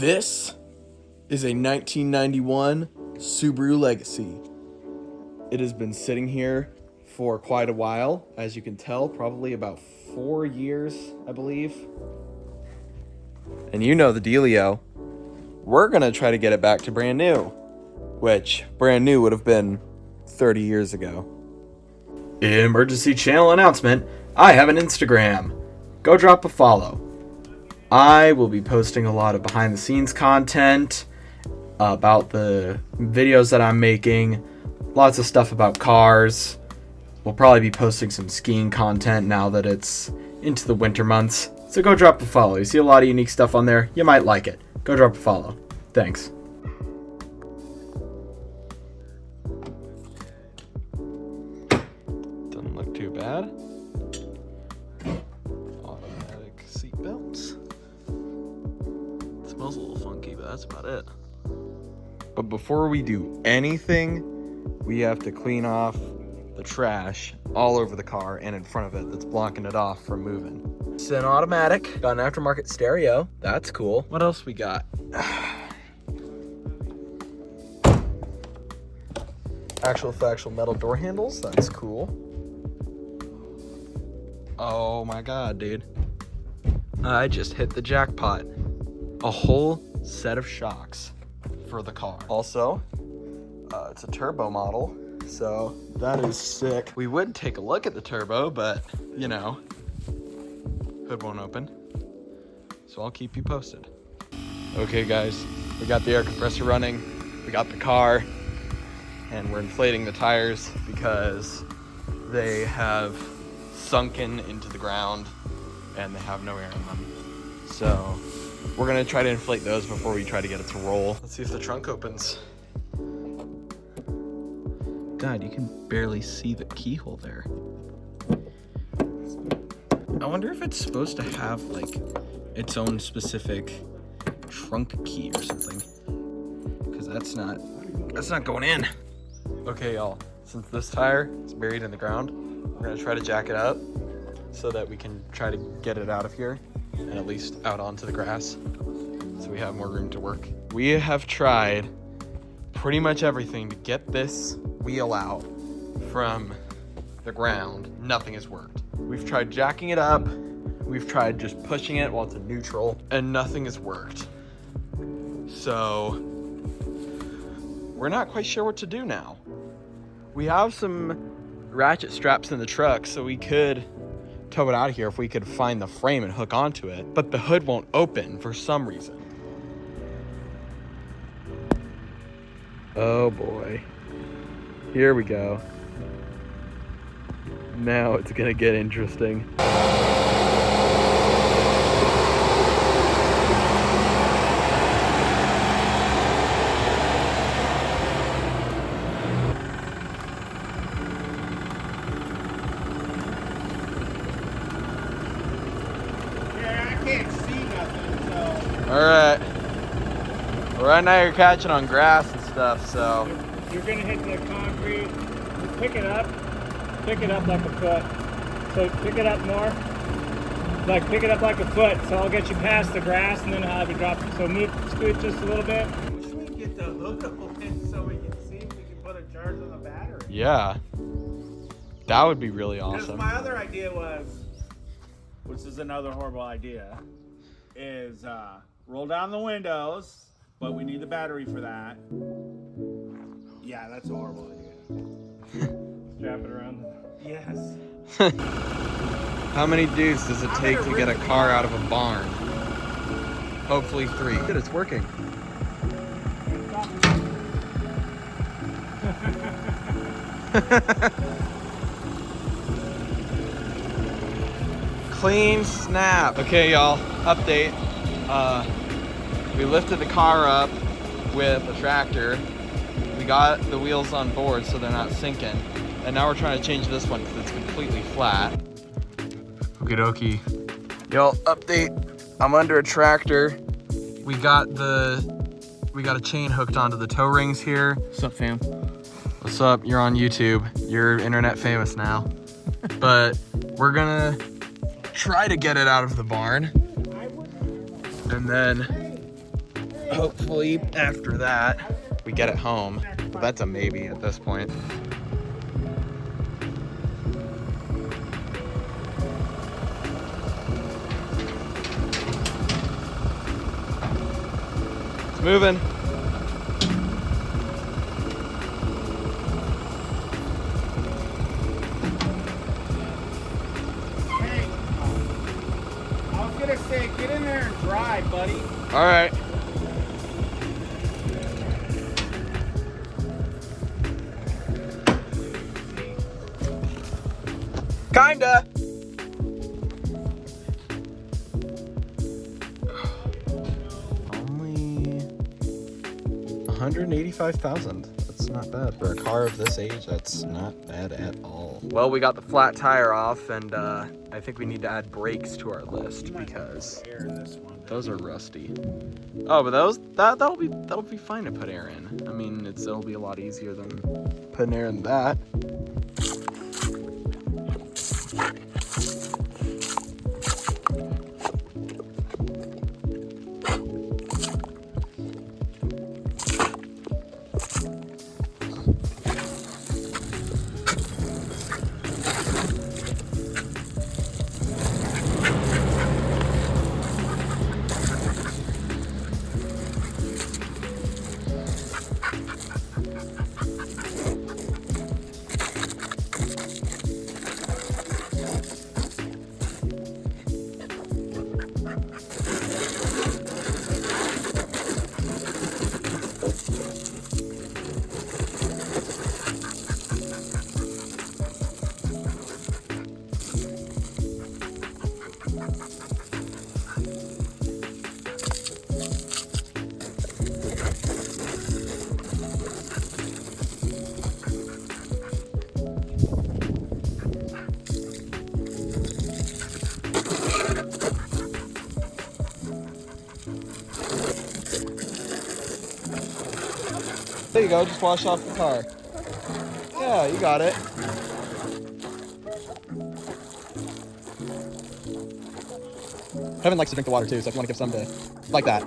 This is a 1991 Subaru Legacy. It has been sitting here for quite a while, as you can tell, probably about 4 years, I believe. And you know the dealio. We're gonna try to get it back to brand new, which brand new would have been 30 years ago. Emergency channel announcement. I have an Instagram. Go drop a follow. I will be posting a lot of behind the scenes content about the videos that I'm making. Lots of stuff about cars. We'll probably be posting some skiing content now that it's into the winter months. So go drop a follow. You see a lot of unique stuff on there. You might like it. Go drop a follow. Thanks. Doesn't look too bad. Automatic seat belts. It smells a little funky, but that's about it. But before we do anything, we have to clean off the trash all over the car and in front of it that's blocking it off from moving. It's an automatic. Got an aftermarket stereo. That's cool. What else we got? Actual factual metal door handles. That's cool. Oh my god, dude. I just hit the jackpot. A whole set of shocks for the car. Also, it's a turbo model, so that is sick. We would take a look at the turbo, but you know, hood won't open. So I'll keep you posted. Okay guys, we got the air compressor running, we got the car, and we're inflating the tires because they have sunken into the ground and they have no air in them. So we're gonna try to inflate those before we try to get it to roll. Let's see if the trunk opens. God, you can barely see the keyhole there. I wonder if it's supposed to have like its own specific trunk key or something, because that's not going in. Okay y'all, since this tire is buried in the ground, we're gonna try to jack it up so that we can try to get it out of here and at least out onto the grass so we have more room to work. We have tried pretty much everything to get this wheel out from the ground. Nothing has worked. We've tried jacking it up, we've tried just pushing it while it's in neutral, and nothing has worked. So we're not quite sure what to do now. We have some ratchet straps in the truck, so we could tow it out of here if we could find the frame and hook onto it, but the hood won't open for some reason. Oh boy. Here we go. Now it's gonna get interesting. Alright. Well, right now you're catching on grass and stuff, so. You're gonna hit the concrete, just pick it up like a foot. So pick it up more, like pick it up like a foot, so I'll get you past the grass and then I'll have you drop it. So scoot just a little bit. I wish we could get the hook open so we can see if we can put a charge on the battery. Yeah. That would be really awesome. My other idea was, which is another horrible idea, is roll down the windows, but we need the battery for that. Yeah, that's a horrible idea. Strap it around. Yes. How many dudes does it take to get a car out of a barn? Hopefully 3. Good, it's working. Clean snap. Okay, y'all, update. We lifted the car up with a tractor. We got the wheels on board so they're not sinking. And now we're trying to change this one because it's completely flat. Okie dokie. Y'all, update. I'm under a tractor. We got a chain hooked onto the toe rings here. What's up, fam? What's up? You're on YouTube. You're internet famous now. But we're gonna try to get it out of the barn. And then hopefully after that we get it home. But that's a maybe at this point. It's moving. Hey, I was gonna say, get in there and drive, buddy. All right. Kinda. Only 185,000. That's not bad for a car of this age. That's not bad at all. Well, we got the flat tire off, and I think we need to add brakes to our list because those are rusty. Oh, but that'll be fine to put air in. I mean, it'll be a lot easier than putting air in that. There you go, just wash off the car. Yeah, you got it. Heaven likes to drink the water too, so if you want to give some to, like that.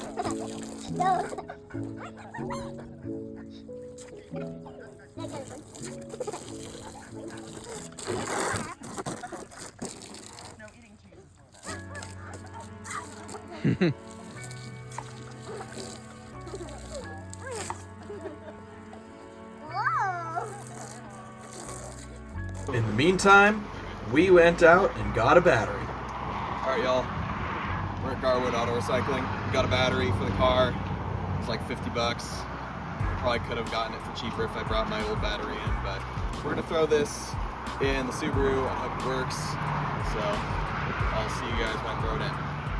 In the meantime, we went out and got a battery. All right, y'all. We're at Garwood Auto Recycling. We got a battery for the car. It's like 50 bucks. Probably could have gotten it for cheaper if I brought my old battery in, but we're gonna throw this in the Subaru. I hope it works. So I'll see you guys when I throw it in.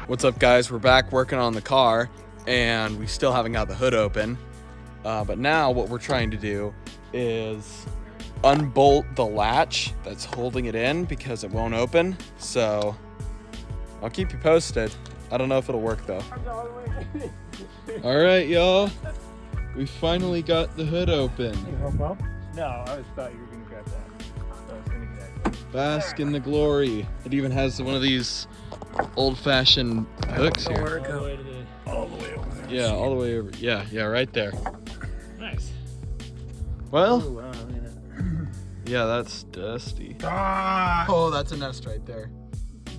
What's up, guys? We're back working on the car, and we still haven't got the hood open. But now what we're trying to do is unbolt the latch that's holding it in because it won't open. So I'll keep you posted. I don't know if it'll work though. All right, y'all. We finally got the hood open. No, I thought you were gonna grab that. I was gonna get that. Bask in the glory. It even has one of these old-fashioned hooks here. All the way over there. Yeah, all the way over. Yeah, right there. Nice. Well, Ooh, yeah, that's dusty. Ah! Oh, that's a nest right there.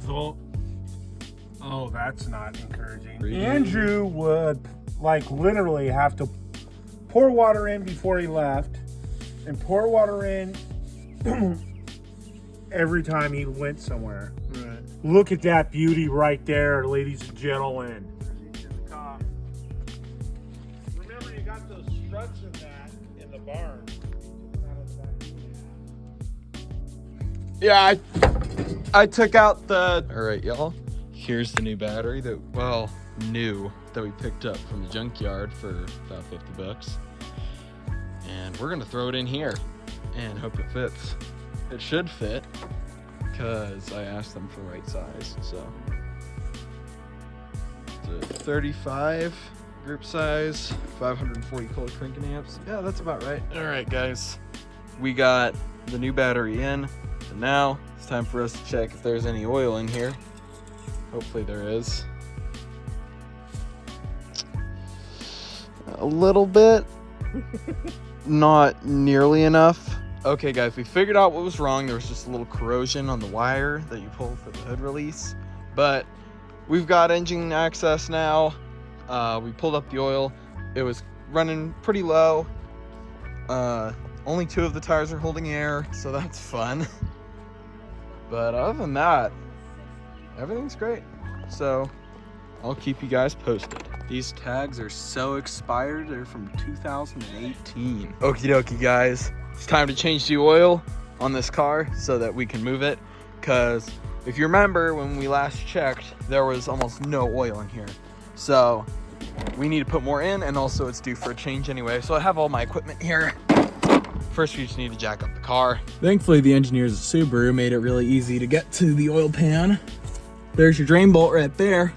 Oh, that's not encouraging. Really? Andrew would like literally have to pour water in before he left and pour water in every time he went somewhere. Right. Look at that beauty right there, ladies and gentlemen. Remember, you got those struts in that in the barn. Yeah, I took out the... All right, y'all. Here's the new battery that, well, new, that we picked up from the junkyard for about 50 bucks. And we're gonna throw it in here and hope it fits. It should fit, because I asked them for right size, so. It's a 35 group size, 540 cold cranking amps. Yeah, that's about right. All right, guys. We got the new battery in, and now it's time for us to check if there's any oil in here. Hopefully there is. a little bit. Not nearly enough. Okay guys, we figured out what was wrong. There was just a little corrosion on the wire that you pull for the hood release. But we've got engine access now. We pulled up the oil. It was running pretty low. Only 2 of the tires are holding air, so that's fun. But other than that, everything's great. So I'll keep you guys posted. These tags are so expired. They're from 2018. Okie dokie guys. It's time to change the oil on this car so that we can move it. Because if you remember when we last checked, there was almost no oil in here. So we need to put more in, and also it's due for a change anyway. So I have all my equipment here. First, we just need to jack up the car. Thankfully, the engineers at Subaru made it really easy to get to the oil pan. There's your drain bolt right there.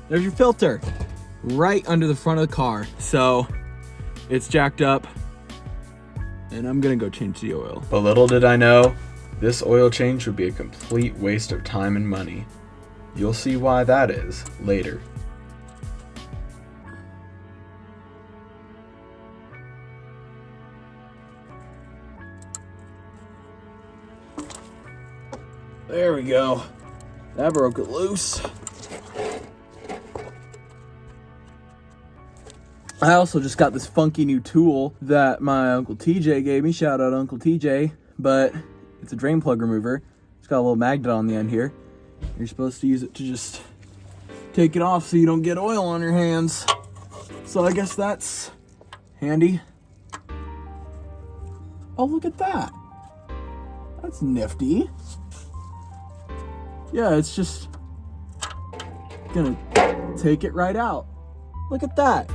There's your filter right under the front of the car. So it's jacked up, and I'm gonna go change the oil. But little did I know, this oil change would be a complete waste of time and money. You'll see why that is later. There we go. That broke it loose. I also just got this funky new tool that my Uncle TJ gave me. Shout out Uncle TJ. But it's a drain plug remover. It's got a little magnet on the end here. You're supposed to use it to just take it off so you don't get oil on your hands. So I guess that's handy. Oh, look at that. That's nifty. Yeah, it's just gonna take it right out. Look at that.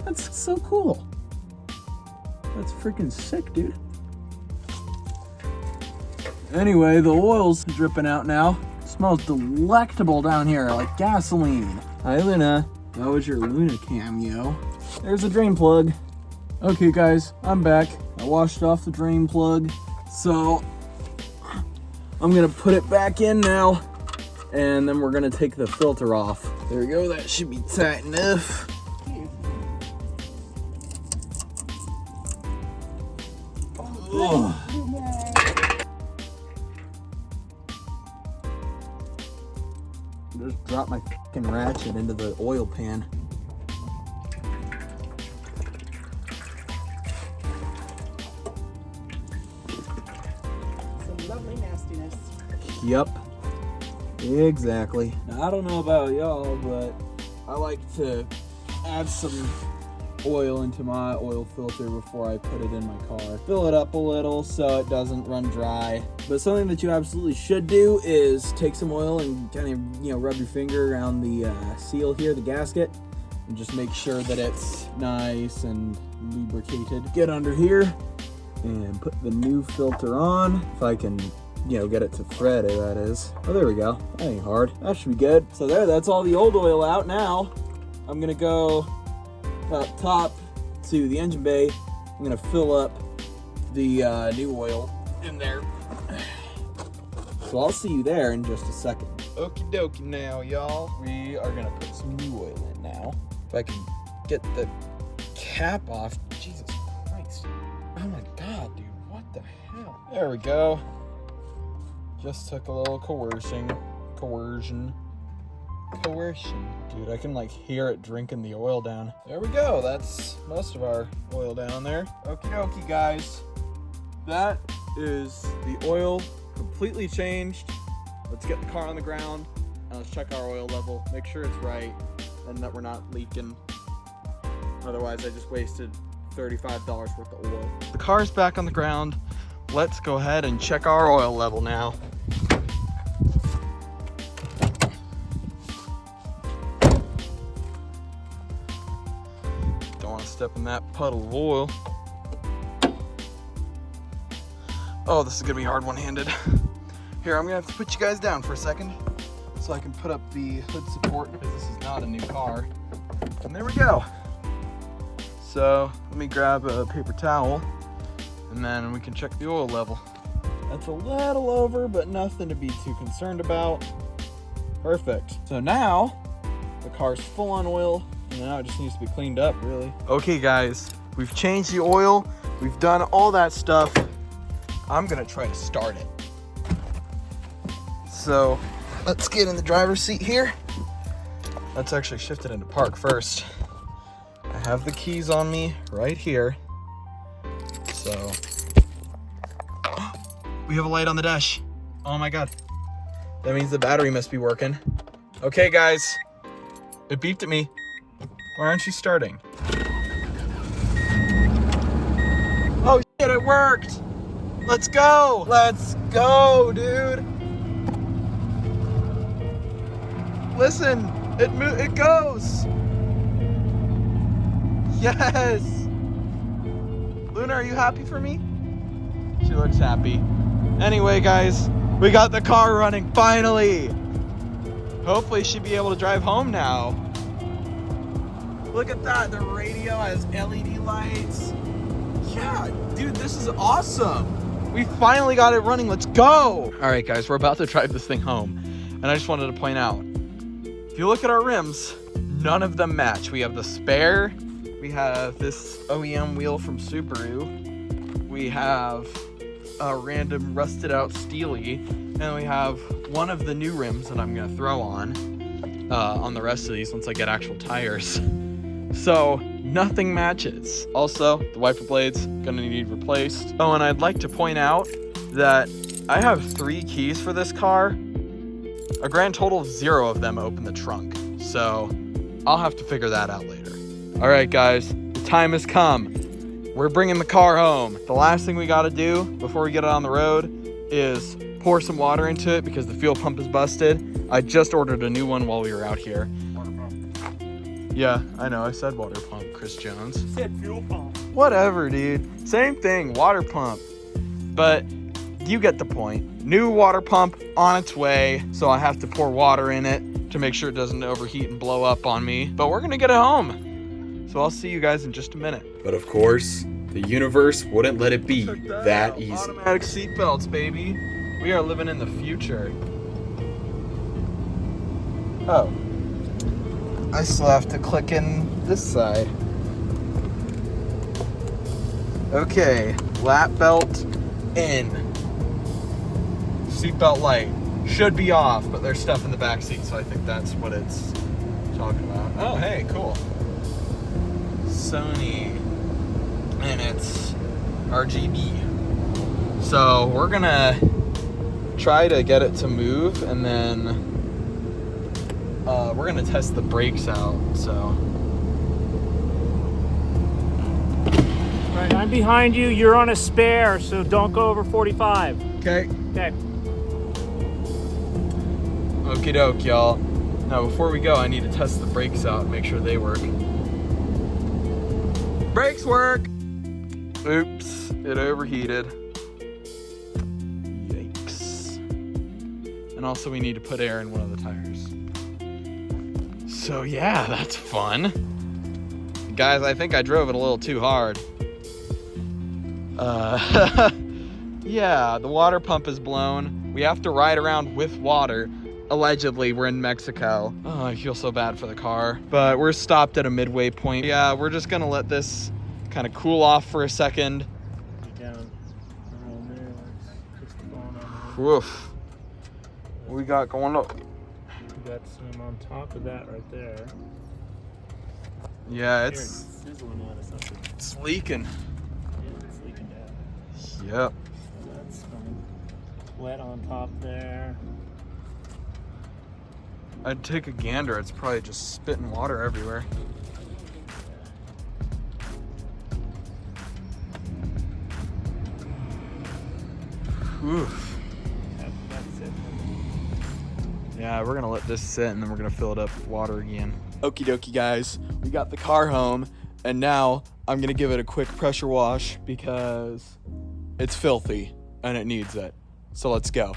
That's so cool. That's freaking sick, dude. Anyway, the oil's dripping out now. It smells delectable down here, like gasoline. Hi, Luna. That was your Luna cameo. There's the drain plug. Okay, guys, I'm back. I washed off the drain plug, so I'm gonna put it back in now. And then we're gonna take the filter off. There we go, that should be tight enough. Oh. Just drop my fucking ratchet into the oil pan. Some lovely nastiness. Yep. Exactly. Now, I don't know about y'all, but I like to add some oil into my oil filter before I put it in my car. Fill it up a little so it doesn't run dry. But something that you absolutely should do is take some oil and kind of, rub your finger around the seal here, the gasket, and just make sure that it's nice and lubricated. Get under here and put the new filter on. If I can get it to thread, that is. Oh, there we go. That ain't hard. That should be good. So that's all the old oil out. Now I'm gonna go up top to the engine bay. I'm gonna fill up the new oil in there. So I'll see you there in just a second. Okie dokie now, y'all. We are gonna put some new oil in now. If I can get the cap off. Jesus Christ. Oh my God, dude. What the hell? There we go. Just took a little coercion. Dude, I can hear it drinking the oil down. There we go. That's most of our oil down there. Okie dokie, guys. That is the oil completely changed. Let's get the car on the ground and let's check our oil level. Make sure it's right and that we're not leaking. Otherwise, I just wasted $35 worth of oil. The car's back on the ground. Let's go ahead and check our oil level now. Don't want to step in that puddle of oil. Oh, this is gonna be hard one-handed. Here, I'm gonna have to put you guys down for a second so I can put up the hood support because this is not a new car. And there we go. So let me grab a paper towel and then we can check the oil level. That's a little over, but nothing to be too concerned about. Perfect. So now the car's full on oil Now it just needs to be cleaned up, really. Okay, guys, we've changed the oil. We've done all that stuff. I'm gonna try to start it. So let's get in the driver's seat here. Let's actually shift it into park first. I have the keys on me right here. So we have a light on the dash. Oh my God. That means the battery must be working. Okay, guys, it beeped at me. Why aren't you starting? Oh shit, it worked. Let's go. Let's go, dude. Listen, it goes. Yes. Luna, are you happy for me? She looks happy. Anyway, guys, we got the car running finally. Hopefully she'll be able to drive home now. Look at that, the radio has LED lights. Yeah, dude, this is awesome. We finally got it running, let's go. All right, guys, we're about to drive this thing home. And I just wanted to point out, if you look at our rims, none of them match. We have the spare, we have this OEM wheel from Subaru, we have a random rusted out Steely, and we have one of the new rims that I'm gonna throw on the rest of these once I get actual tires. So nothing matches. Also, the wiper blade's gonna need replaced. Oh, and I'd like to point out that I have 3 keys for this car. A grand total of 0 of them open the trunk. So I'll have to figure that out later. All right, guys, the time has come. We're bringing the car home. The last thing we gotta do before we get it on the road is pour some water into it because the fuel pump is busted. I just ordered a new one while we were out here. Yeah, I know, I said water pump, Chris Jones. You said fuel pump. Whatever, dude. Same thing, water pump. But you get the point. New water pump on its way, so I have to pour water in it to make sure it doesn't overheat and blow up on me. But we're gonna get it home. So I'll see you guys in just a minute. But of course, the universe wouldn't let it be that easy. Automatic seatbelts, baby. We are living in the future. Oh. I still have to click in this side. Okay, lap belt in. Seatbelt light should be off, but there's stuff in the back seat, so I think that's what it's talking about. Oh, hey, cool. Sony, and it's RGB. So we're gonna try to get it to move, and then we're gonna test the brakes out, so. All right, I'm behind you. You're on a spare, so don't go over 45. Okay. Okay. Okie doke, y'all. Now, before we go, I need to test the brakes out and make sure they work. Brakes work! Oops, it overheated. Yikes. And also, we need to put air in one of the tires. So yeah, that's fun. Guys, I think I drove it a little too hard. Yeah, the water pump is blown. We have to ride around with water. Allegedly, we're in Mexico. Oh, I feel so bad for the car. But we're stopped at a midway point. Yeah, we're just gonna let this kind of cool off for a second. Woof. What we got going up? We got some on top of that right there. Yeah, It's sizzling out of something. it's leaking. Yeah, it's leaking down. Yep. So that's fun. Wet on top there. I'd take a gander. It's probably just spitting water everywhere. Oof. That's it. Yeah, we're gonna let this sit and then we're gonna fill it up with water again. Okie dokie, guys. We got the car home and now I'm gonna give it a quick pressure wash because it's filthy and it needs it. So let's go.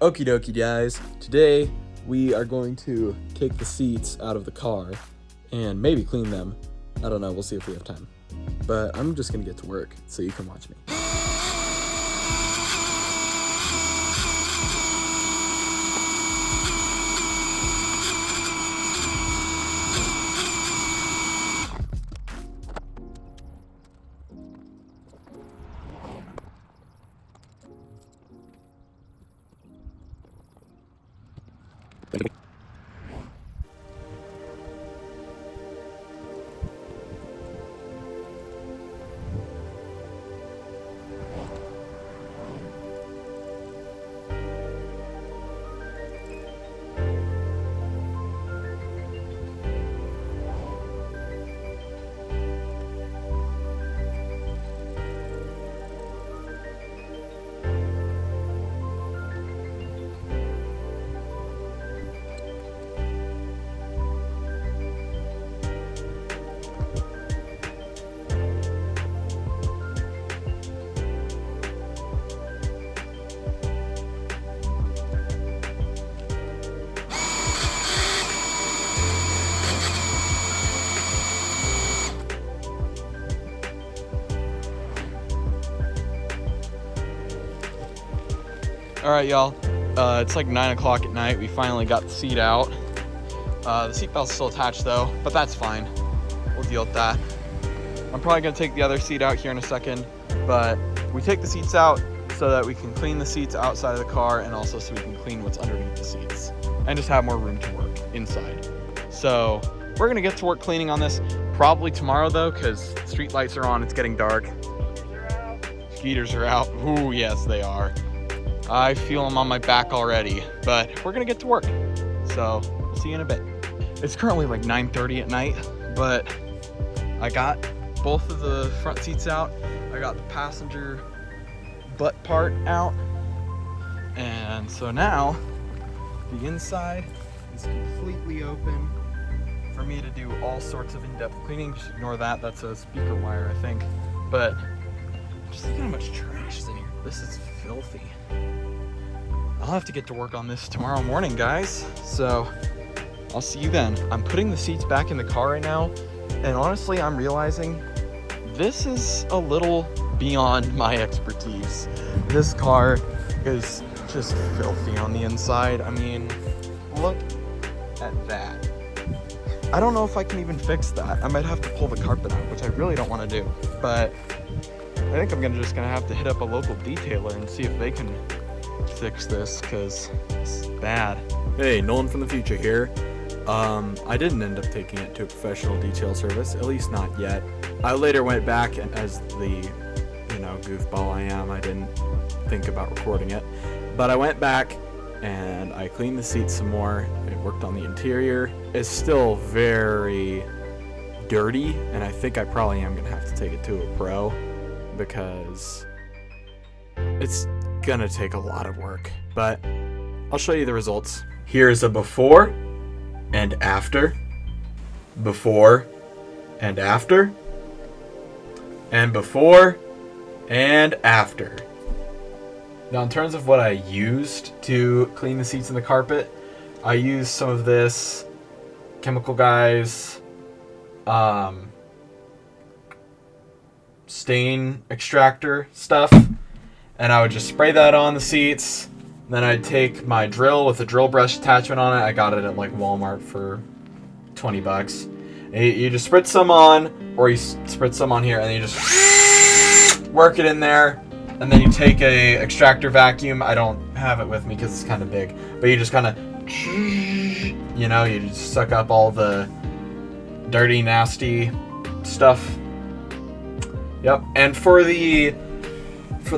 Okie dokie, guys. Today we are going to take the seats out of the car and maybe clean them. I don't know, we'll see if we have time. But I'm just gonna get to work so you can watch me. All right, y'all. It's like 9 o'clock at night. We finally got the seat out. The seatbelt's still attached though, but that's fine. We'll deal with that. I'm probably gonna take the other seat out here in a second, but we take the seats out so that we can clean the seats outside of the car and also so we can clean what's underneath the seats and just have more room to work inside. So we're gonna get to work cleaning on this probably tomorrow though, because street lights are on, it's getting dark. Skeeters are out. Ooh, yes, they are. I feel them on my back already, but we're gonna get to work. So we'll see you in a bit. It's currently like 9:30 at night, but I got both of the front seats out. I got the passenger butt part out. And so now the inside is completely open for me to do all sorts of in-depth cleaning. Just ignore that, that's a speaker wire, I think. But just look at how much trash is in here. This is filthy. I'll have to get to work on this tomorrow morning, guys. So I'll see you then. I'm putting the seats back in the car right now, and honestly, I'm realizing this is a little beyond my expertise. This car is just filthy on the inside. I mean, look at that. I don't know if I can even fix that. I might have to pull the carpet out, which I really don't want to do. But I think I'm just gonna have to hit up a local detailer and see if they can fix this, because it's bad. Hey, Nolan from the future here. I didn't end up taking it to a professional detail service, at least not yet. I later went back, and as the, goofball I am, I didn't think about recording it. But I went back and I cleaned the seats some more. I worked on the interior. It's still very dirty, and I think I probably am gonna have to take it to a pro, because it's gonna take a lot of work, but I'll show you the results. Here's a before and after, before and after, and before and after. Now, in terms of what I used to clean the seats and the carpet, I used some of this Chemical Guys stain extractor stuff, and I would just spray that on the seats. Then I'd take my drill with a drill brush attachment on it. I got it at like Walmart for 20 bucks. And you just spritz some on, or you spritz some on here, and then you just work it in there. And then you take a extractor vacuum. I don't have it with me because it's kind of big, but you just kind of, you just suck up all the dirty, nasty stuff. Yep. And for the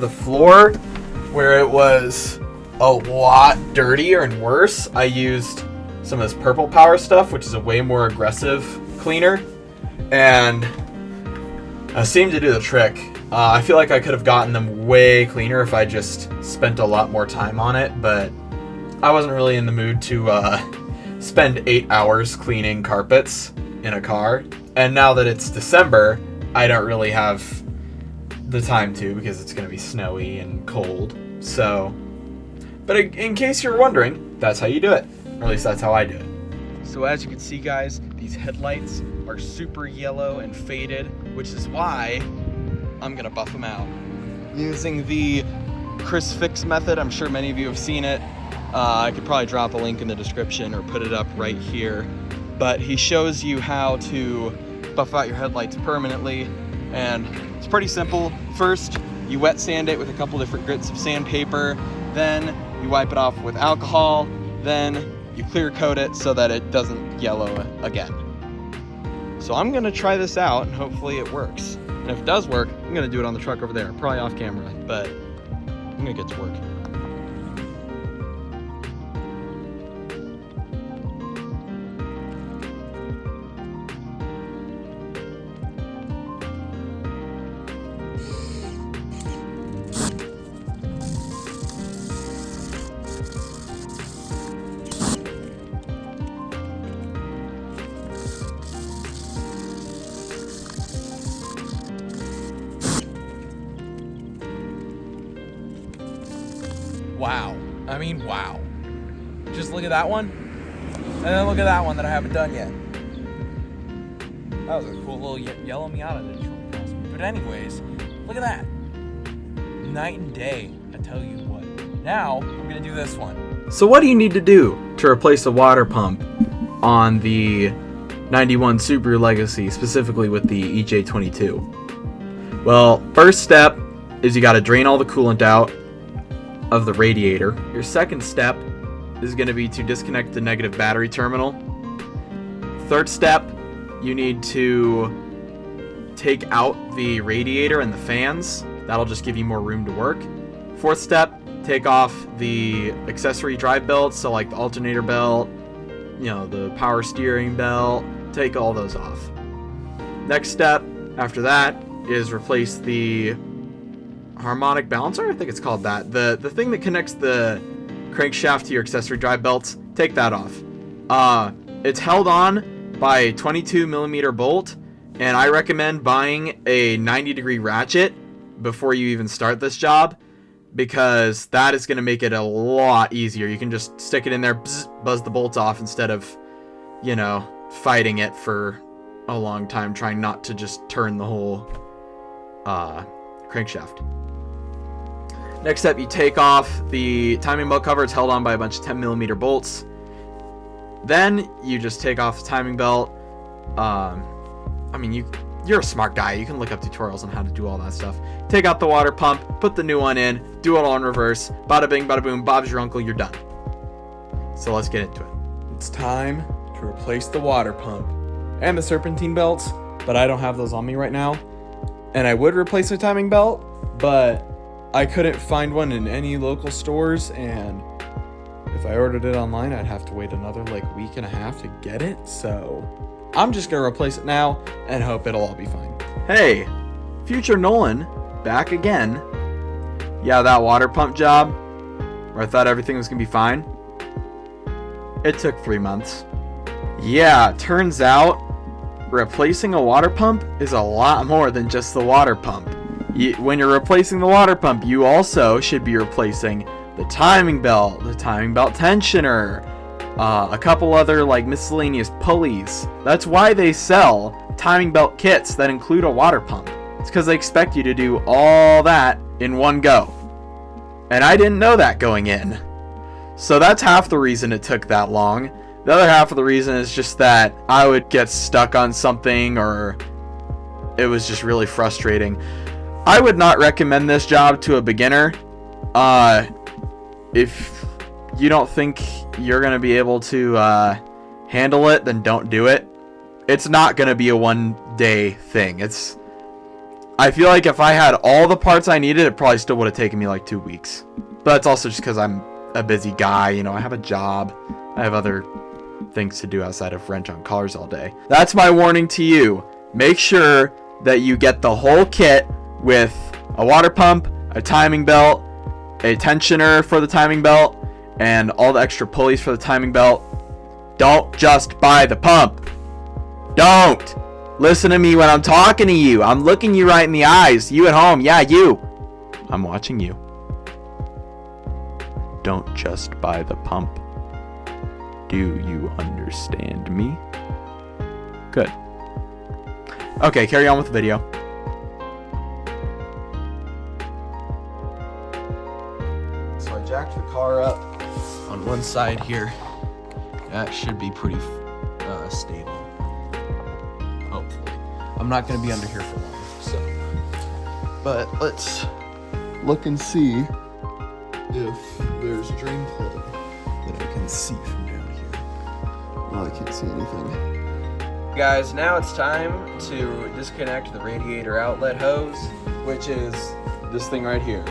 floor, where it was a lot dirtier and worse, I used some of this Purple Power stuff, which is a way more aggressive cleaner, and seemed to do the trick. I feel like I could have gotten them way cleaner if I just spent a lot more time on it, but I wasn't really in the mood to spend 8 hours cleaning carpets in a car. And now that it's December, I don't really have the time to, because it's going to be snowy and cold. So But in case you're wondering, that's how you do it. Or at least that's how I do it. So as you can see, guys, these headlights are super yellow and faded, which is why I'm gonna buff them out. Using the Chris Fix method, I'm sure many of you have seen it. I could probably drop a link in the description or put it up right here. But he shows you how to buff out your headlights permanently, and it's pretty simple. First, you wet sand it with a couple different grits of sandpaper, then you wipe it off with alcohol, then you clear coat it so that it doesn't yellow again. So I'm gonna try this out and hopefully it works. And if it does work, I'm gonna do it on the truck over there, probably off camera, but I'm gonna get to work. Wow. I mean, wow. Just look at that one. And then look at that one that I haven't done yet. That was a cool little yellow Miata that you passed me. But anyways, look at that. Night and day, I tell you what. Now, I'm going to do this one. So what do you need to do to replace a water pump on the 91 Subaru Legacy, specifically with the EJ22? Well, first step is you got to drain all the coolant out of the radiator. Your second step is going to be to disconnect the negative battery terminal. Third step, you need to take out the radiator and the fans. That'll just give you more room to work. Fourth step, take off the accessory drive belts, so like the alternator belt, the power steering belt, take all those off. Next step after that is replace the harmonic balancer, I think it's called that. The thing that connects the crankshaft to your accessory drive belts, take that off. It's held on by a 22mm bolt, and I recommend buying a 90-degree ratchet before you even start this job, because that is going to make it a lot easier. You can just stick it in there, buzz the bolts off, instead of, fighting it for a long time, trying not to just turn the whole crankshaft. Next step, you take off the timing belt cover. It's held on by a bunch of 10mm bolts. Then you just take off the timing belt. You're a smart guy. You can look up tutorials on how to do all that stuff. Take out the water pump, put the new one in, do it all in reverse. Bada bing, bada boom, Bob's your uncle, you're done. So let's get into it. It's time to replace the water pump and the serpentine belts, but I don't have those on me right now. And I would replace the timing belt, but I couldn't find one in any local stores, and if I ordered it online, I'd have to wait another week and a half to get it, so I'm just gonna replace it now and hope it'll all be fine. Hey, future Nolan, back again. Yeah, that water pump job, where I thought everything was gonna be fine, it took 3 months. Yeah, turns out replacing a water pump is a lot more than just the water pump. When you're replacing the water pump, you also should be replacing the timing belt tensioner, a couple other miscellaneous pulleys. That's why they sell timing belt kits that include a water pump. It's because they expect you to do all that in one go. And I didn't know that going in. So that's half the reason it took that long. The other half of the reason is just that I would get stuck on something, or it was just really frustrating. I would not recommend this job to a beginner. If you don't think you're going to be able to handle it, then don't do it. It's not going to be a one-day thing. I feel like if I had all the parts I needed, it probably still would have taken me 2 weeks. But that's also just because I'm a busy guy. I have a job. I have other things to do outside of wrench on cars all day. That's my warning to you. Make sure that you get the whole kit with a water pump, a timing belt, a tensioner for the timing belt, and all the extra pulleys for the timing belt. Don't just buy the pump. Don't. Listen to me when I'm talking to you. I'm looking you right in the eyes. You at home. Yeah, you. I'm watching you. don't just buy the pump. Do you understand me? Good. Okay, carry on with the video. So I jacked the car up on one side here. That should be pretty stable. Hopefully. I'm not going to be under here for long, so. But let's look and see if there's drain plug that I can see from down here. Well, I can't see anything. Guys, now it's time to disconnect the radiator outlet hose, which is this thing right here.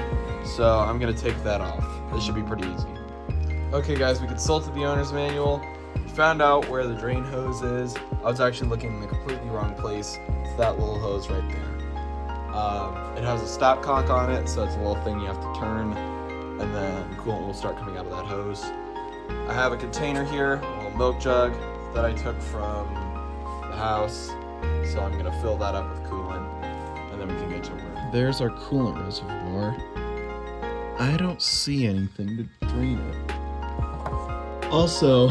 So I'm gonna take that off. This should be pretty easy. Okay guys, we consulted the owner's manual. We found out where the drain hose is. I was actually looking in the completely wrong place. It's that little hose right there. It has a stopcock on it, so it's a little thing you have to turn, and then coolant will start coming out of that hose. I have a container here, a little milk jug that I took from the house, so I'm gonna fill that up with coolant, and then we can get to work. There's our coolant reservoir. I don't see anything to drain it. Also,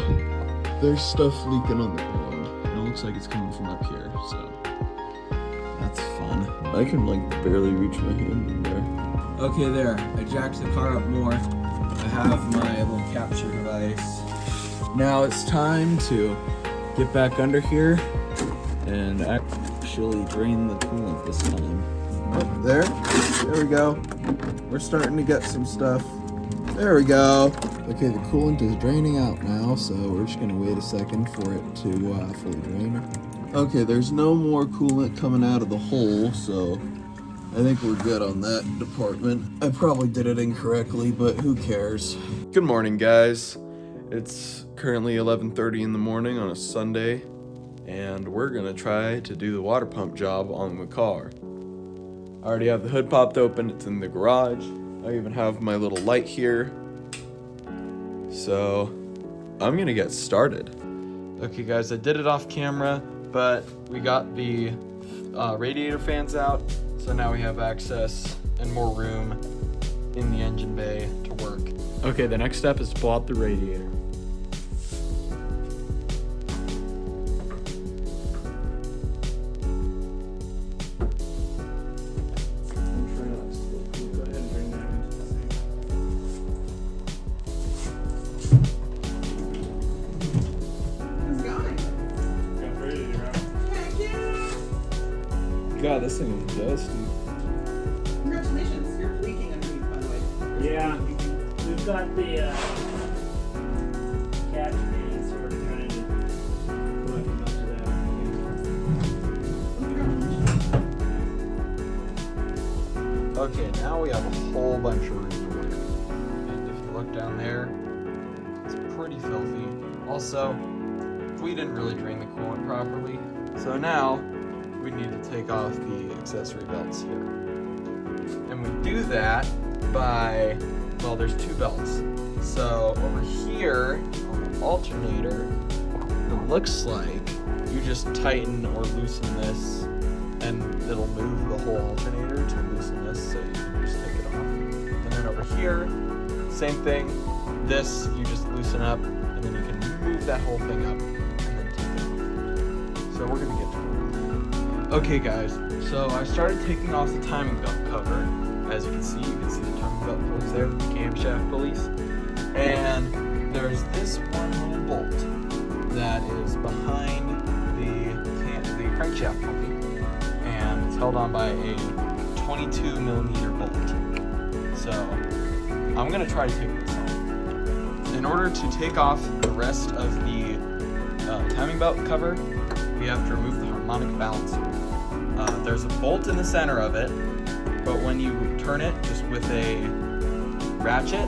there's stuff leaking on the ground. It looks like it's coming from up here, so that's fun. I can like barely reach my hand in there. Okay, there. I jacked the car up more. I have my little capture device. Now it's time to get back under here and actually drain the coolant this time. Oh, there we go. We're starting to get some stuff. There we go. Okay, the coolant is draining out now, so we're just gonna wait a second for it to fully drain. Okay, there's no more coolant coming out of the hole, so I think we're good on that department. I probably did it incorrectly, but who cares? Good morning, guys. It's currently 11:30 in the morning on a Sunday, and we're gonna try to do the water pump job on the car. I already have the hood popped open, it's in the garage. I even have my little light here. So I'm gonna get started. Okay guys, I did it off camera, but we got the radiator fans out, so now we have access and more room in the engine bay to work. Okay, the next step is to pull out the radiator. God, this thing is dusty. Congratulations, you're leaking underneath, by the way. Yeah, we've got the catch beans, so we're trying to collect a bunch of that. Okay, now we have a whole bunch of room to work. And if you look down there, it's pretty filthy. Also, we didn't really drain the coolant properly, so now we need to take off the accessory belts here. And we do that by, well, there's two belts. So over here on the alternator, it looks like you just tighten or loosen this and it'll move the whole alternator to loosen this, so you can just take it off. And then over here, same thing. This you just loosen up and then you can move that whole thing up and then take it off. So we're gonna get to it. Okay guys, so I started taking off the timing belt cover. As you can see the timing belt pulleys there, the camshaft pulleys. And there's this one little bolt that is behind the crankshaft pulley. And it's held on by a 22 millimeter bolt. So I'm gonna try to take this off. In order to take off the rest of the timing belt cover, we have to remove the harmonic balancer. There's a bolt in the center of it, but when you turn it just with a ratchet,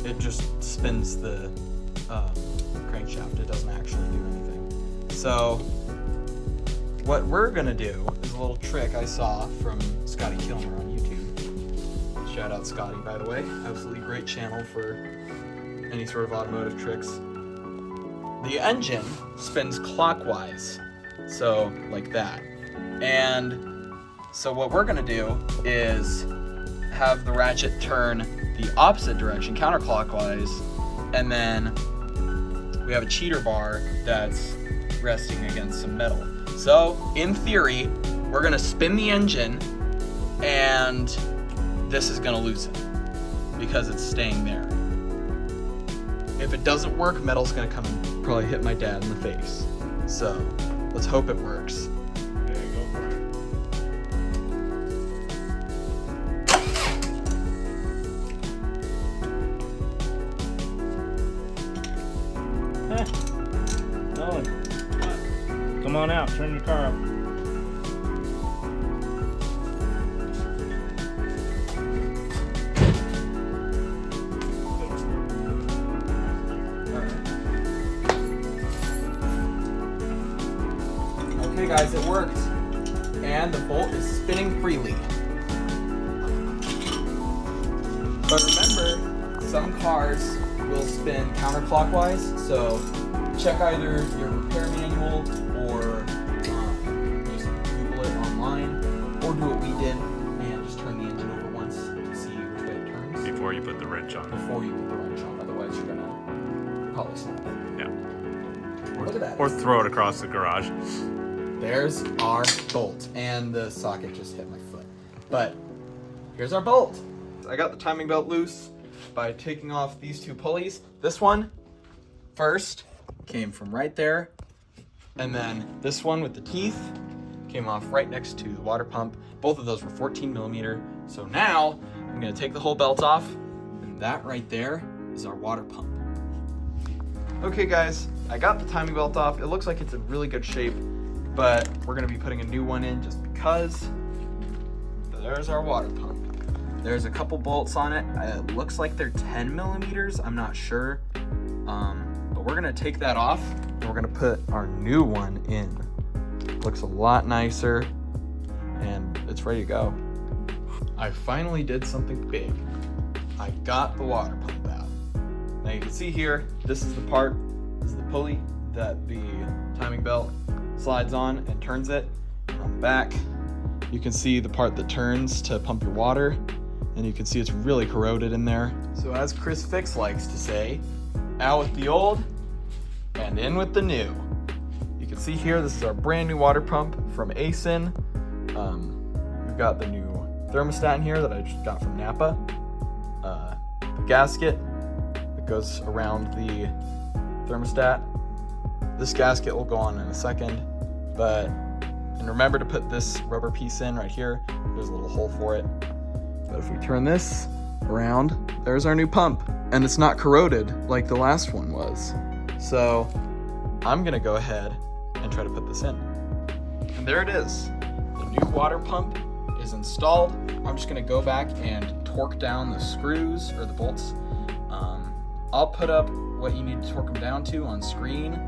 it just spins the crankshaft. It doesn't actually do anything. So what we're gonna do is a little trick I saw from Scotty Kilmer on YouTube. Shout out Scotty, by the way. Absolutely great channel for any sort of automotive tricks. The engine spins clockwise, so like that. And so what we're gonna do is have the ratchet turn the opposite direction, counterclockwise, and then we have a cheater bar that's resting against some metal. So, in theory, we're gonna spin the engine and this is gonna lose it because it's staying there. If it doesn't work, metal's gonna come and probably hit my dad in the face. So, let's hope it works. Okay, go for it. No. Come on out, turn your car up. Okay guys, it worked. And the bolt is spinning freely. But remember, some cars will spin counterclockwise, so check either your repair manual or just Google it online, or do what we did and just turn the engine over once to see which way it turns. Before you put the wrench on. Before you put the wrench on, otherwise you're gonna probably snap it. Yeah. Look at that. Or throw it across the garage. There's our bolt, and the socket just hit my foot. But here's our bolt. I got the timing belt loose by taking off these two pulleys. This one first came from right there, and then this one with the teeth came off right next to the water pump. Both of those were 14 millimeter. So now I'm gonna take the whole belt off, and that right there is our water pump. Okay guys, I got the timing belt off. It looks like it's in really good shape, but we're gonna be putting a new one in just because. There's our water pump. There's a couple bolts on it. It looks like they're 10 millimeters. I'm not sure. But we're gonna take that off and we're gonna put our new one in. Looks a lot nicer and it's ready to go. I finally did something big. I got the water pump out. Now you can see here, this is the part, this is the pulley that the timing belt slides on and turns it. And on the back, you can see the part that turns to pump your water, and you can see it's really corroded in there. So as Chris Fix likes to say, out with the old and in with the new. You can see here, this is our brand new water pump from ASIN. We've got the new thermostat in here that I just got from Napa. The gasket that goes around the thermostat. This gasket will go on in a second, and remember to put this rubber piece in right here. There's a little hole for it. But if we turn this around, there's our new pump. And it's not corroded like the last one was. So I'm gonna go ahead and try to put this in. And there it is. The new water pump is installed. I'm just gonna go back and torque down the screws or the bolts. I'll put up what you need to torque them down to on screen.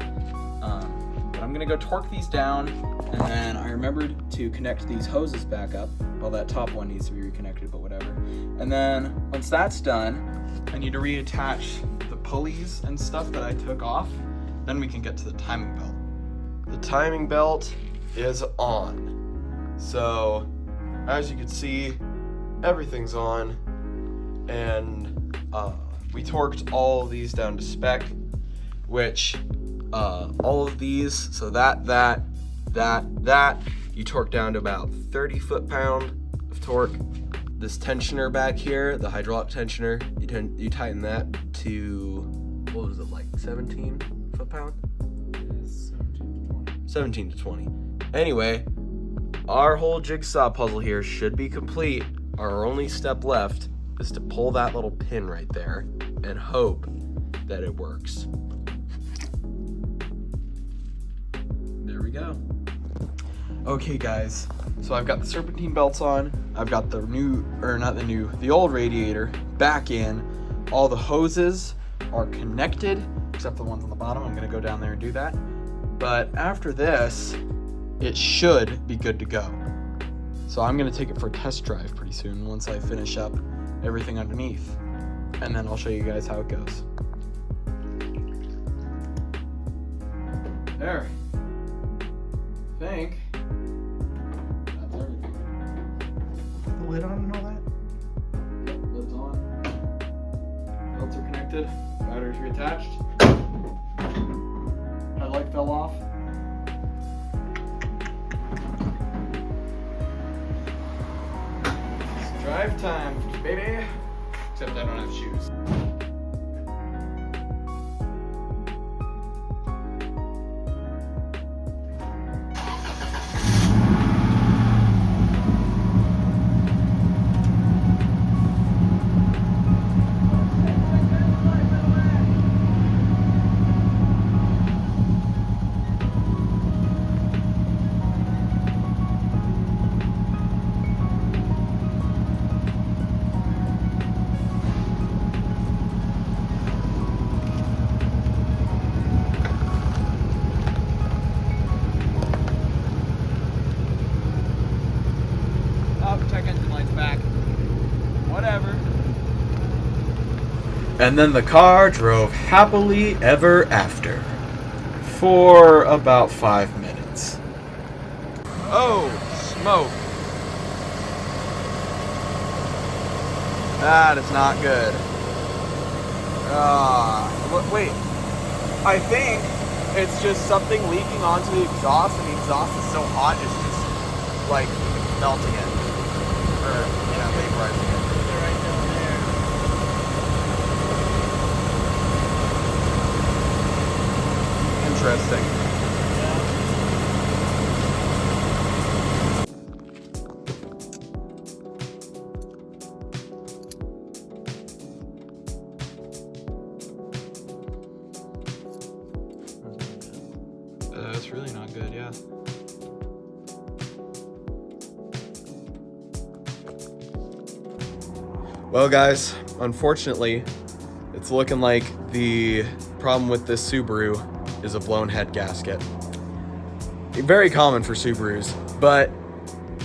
But I'm gonna go torque these down, and then I remembered to connect these hoses back up. Well, that top one needs to be reconnected, but whatever. And then once that's done, I need to reattach the pulleys and stuff that I took off. Then we can get to the timing belt. The timing belt is on. So as you can see, everything's on, and we torqued all of these down to spec, which all of these, so that, you torque down to about 30 foot-pound of torque. This tensioner back here, the hydraulic tensioner, you tighten that to, what was it, like 17 foot-pound? 17 to 20. Anyway, our whole jigsaw puzzle here should be complete. Our only step left is to pull that little pin right there and hope that it works. There we go. Okay guys, so I've got the serpentine belts on, I've got the the old radiator back in. All the hoses are connected, except for the ones on the bottom. I'm gonna go down there and do that. But after this, it should be good to go. So I'm gonna take it for a test drive pretty soon once I finish up everything underneath. And then I'll show you guys how it goes. There. I think that's everything. Put the lid on and all that? Yep, lid's on. Batteries reattached. Headlight fell off. It's drive time, baby. Except I don't have shoes. Check engine lights back. Whatever. And then the car drove happily ever after for about 5 minutes. Oh, smoke. That is not good. Wait. I think it's just something leaking onto the exhaust, and the exhaust is so hot it's just like melting it. Or, vaporizing it. They're right down there. Interesting. That's really not good, yeah. Well, guys, unfortunately, it's looking like the problem with this Subaru is a blown head gasket. Very common for Subarus, but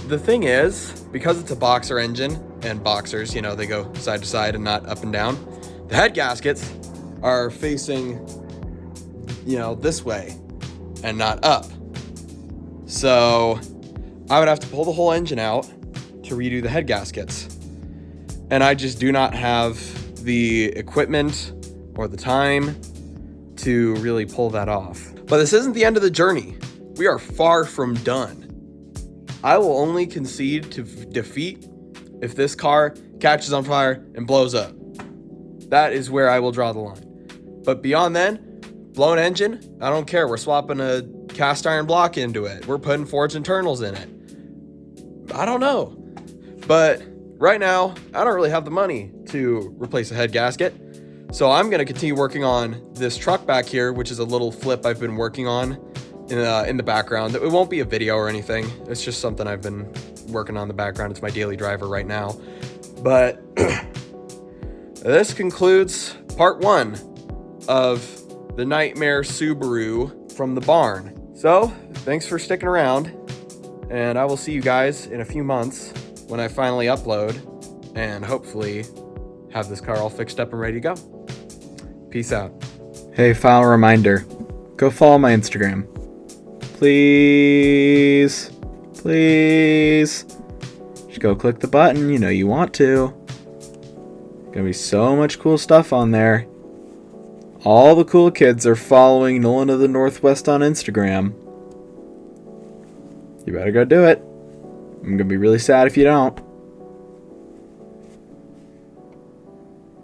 the thing is, because it's a boxer engine, and boxers, they go side to side and not up and down, the head gaskets are facing, this way and not up. So I would have to pull the whole engine out to redo the head gaskets. And I just do not have the equipment or the time to really pull that off. But this isn't the end of the journey. We are far from done. I will only concede to defeat if this car catches on fire and blows up. That is where I will draw the line. But beyond then, blown engine, I don't care. We're swapping a cast iron block into it. We're putting forged internals in it. I don't know. But right now, I don't really have the money to replace a head gasket. So I'm going to continue working on this truck back here, which is a little flip I've been working on in the background. It won't be a video or anything. It's just something I've been working on in the background. It's my daily driver right now. But this concludes part 1 of the Nightmare Subaru from the barn. So, thanks for sticking around, and I will see you guys in a few months when I finally upload and hopefully have this car all fixed up and ready to go. Peace out. Hey, final reminder, go follow my Instagram. Please. Just go click the button, you want to. Gonna be so much cool stuff on there. All the cool kids are following Nolan of the Northwest on Instagram. You better go do it. I'm gonna be really sad if you don't.